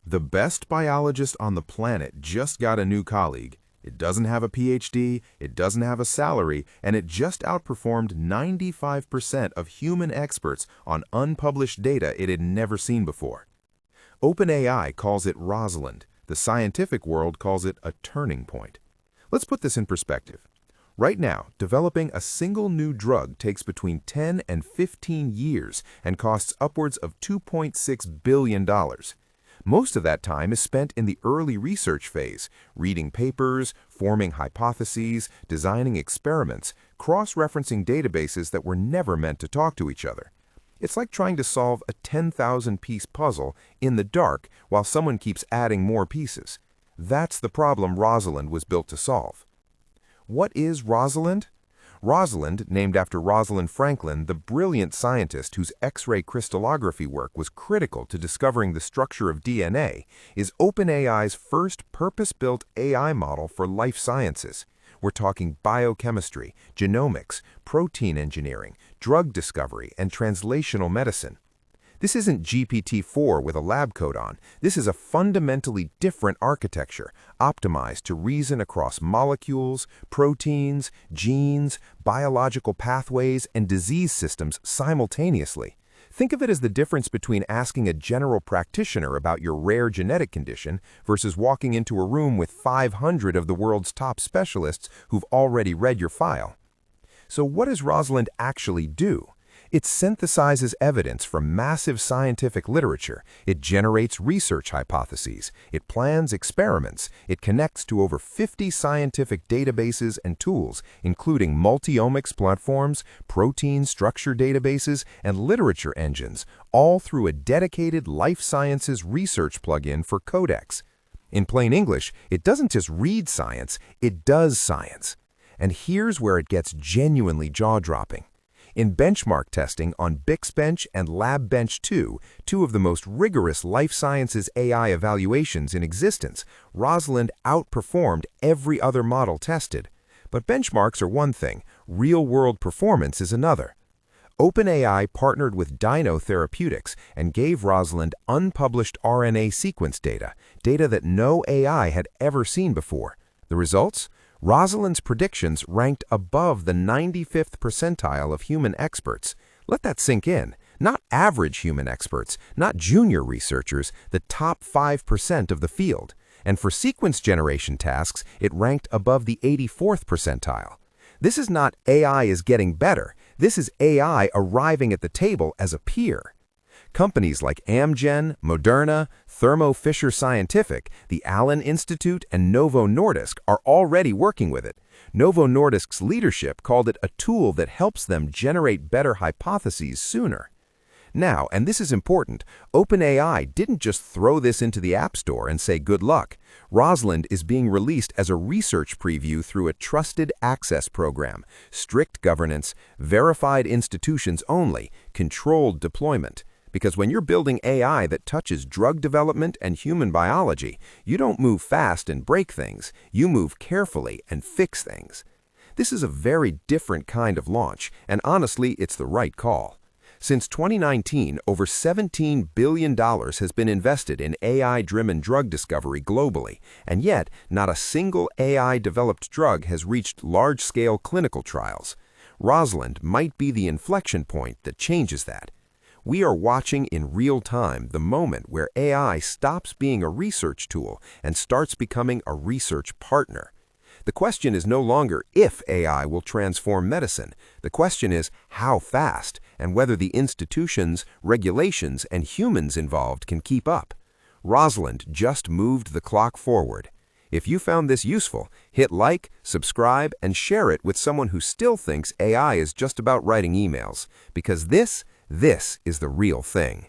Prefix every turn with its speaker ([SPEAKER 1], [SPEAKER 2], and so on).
[SPEAKER 1] The best biologist on the planet just got a new colleague. It doesn't have a PhD, it doesn't have a salary, and it just outperformed 95% of human experts on unpublished data it had never seen before. OpenAI calls it Rosalind. The scientific world calls it a turning point. Let's put this in perspective. Right now, developing a single new drug takes between 10 and 15 years and costs upwards of $2.6 billion. Most of that time is spent in the early research phase, reading papers, forming hypotheses, designing experiments, cross-referencing databases that were never meant to talk to each other. It's like trying to solve a 10,000-piece puzzle in the dark while someone keeps adding more pieces. That's the problem Rosalind was built to solve. What is Rosalind? Rosalind, named after Rosalind Franklin, the brilliant scientist whose X-ray crystallography work was critical to discovering the structure of DNA, is OpenAI's first purpose-built AI model for life sciences. We're talking biochemistry, genomics, protein engineering, drug discovery, and translational medicine. This isn't GPT-4 with a lab coat on. This is a fundamentally different architecture, optimized to reason across molecules, proteins, genes, biological pathways, and disease systems simultaneously. Think of it as the difference between asking a general practitioner about your rare genetic condition versus walking into a room with 500 of the world's top specialists who've already read your file. So what does Rosalind actually do? It synthesizes evidence from massive scientific literature. It generates research hypotheses. It plans experiments. It connects to over 50 scientific databases and tools, including multi-omics platforms, protein structure databases, and literature engines, all through a dedicated life sciences research plugin for Codex. In plain English, it doesn't just read science, it does science. And here's where it gets genuinely jaw-dropping. In benchmark testing on BixBench and LabBench 2, two of the most rigorous life sciences AI evaluations in existence, Rosalind outperformed every other model tested. But benchmarks are one thing, real-world performance is another. OpenAI partnered with Dino Therapeutics and gave Rosalind unpublished RNA sequence data that no AI had ever seen before. The results? Rosalind's predictions ranked above the 95th percentile of human experts. Let that sink in. Not average human experts, not junior researchers, the top 5% of the field. And for sequence generation tasks, it ranked above the 84th percentile. This is not AI is getting better. This is AI arriving at the table as a peer. Companies like Amgen, Moderna, Thermo Fisher Scientific, the Allen Institute, and Novo Nordisk are already working with it. Novo Nordisk's leadership called it a tool that helps them generate better hypotheses sooner. Now, and this is important, OpenAI didn't just throw this into the App Store and say good luck. Rosalind is being released as a research preview through a trusted access program, strict governance, verified institutions only, controlled deployment. Because when you're building AI that touches drug development and human biology, you don't move fast and break things, you move carefully and fix things. This is a very different kind of launch, and honestly, it's the right call. Since 2019, over $17 billion has been invested in AI-driven drug discovery globally, and yet not a single AI-developed drug has reached large-scale clinical trials. Rosalind might be the inflection point that changes that. We are watching in real time the moment where AI stops being a research tool and starts becoming a research partner. The question is no longer if AI will transform medicine. The question is how fast and whether the institutions, regulations, and humans involved can keep up. Rosalind just moved the clock forward. If you found this useful, hit like, subscribe, and share it with someone who still thinks AI is just about writing emails, because this is the real thing.